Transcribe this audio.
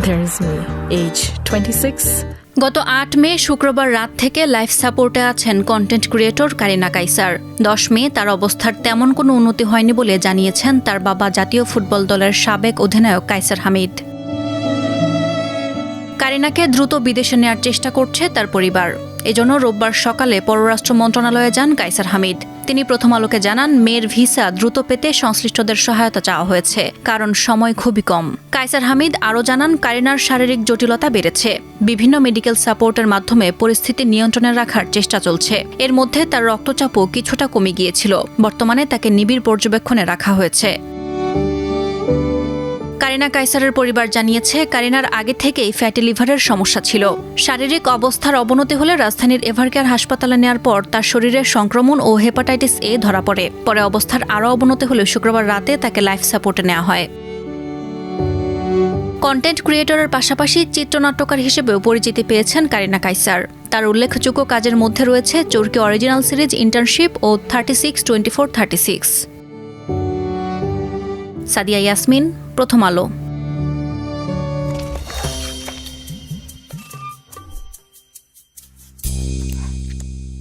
There is me, age 26. গত ৮ মে শুক্রবার রাত থেকে লাইফ সাপোর্টে আছেন কন্টেন্ট ক্রিয়েটর কারিনা কাইসার। ১০ মে তার অবস্থার তেমন কোনো উন্নতি হয়নি বলে জানিয়েছেন তার বাবা জাতীয় ফুটবল দলের সাবেক অধিনায়ক কাইসার হামিদ। কারিনাকে দ্রুত বিদেশে নেওয়ার চেষ্টা করছে তার পরিবার। এজন্য রোববার সকালে পররাষ্ট্র মন্ত্রণালয়ে যান কাইসার হামিদ। তিনি প্রথম আলোকে জানান, মেয়ের ভিসা দ্রুত পেতে সংশ্লিষ্টদের সহায়তা চাওয়া হয়েছে, কারণ সময় খুবই কম। কাইসার হামিদ আরও জানান, কারিনার শারীরিক জটিলতা বেড়েছে। বিভিন্ন মেডিকেল সাপোর্টের মাধ্যমে পরিস্থিতি নিয়ন্ত্রণে রাখার চেষ্টা চলছে। এর মধ্যে তার রক্তচাপও কিছুটা কমে গিয়েছিল। বর্তমানে তাকে নিবিড় পর্যবেক্ষণে রাখা হয়েছে। কারিনা কাইসারের পরিবার জানিয়েছে, কারিনার আগে থেকেই ফ্যাটি লিভারের সমস্যা ছিল। শারীরিক অবস্থার অবনতি হলে রাজধানীর এভারকেয়ার হাসপাতালে নেওয়ার পর তার শরীরে সংক্রমণ ও হেপাটাইটিস এ ধরা পড়ে। পরে অবস্থার আরও অবনতি হলে শুক্রবার রাতে তাকে লাইফ সাপোর্টে নেওয়া হয়। কন্টেন্ট ক্রিয়েটরের পাশাপাশি চিত্রনাট্যকার হিসেবেও পরিচিতি পেয়েছেন কারিনা কাইসার। তার উল্লেখযোগ্য কাজের মধ্যে রয়েছে চরকি অরিজিনাল সিরিজ ইন্টার্নশিপ ও 36-24-36। সাদিয়া ইয়াসমিন, প্রথম আলো।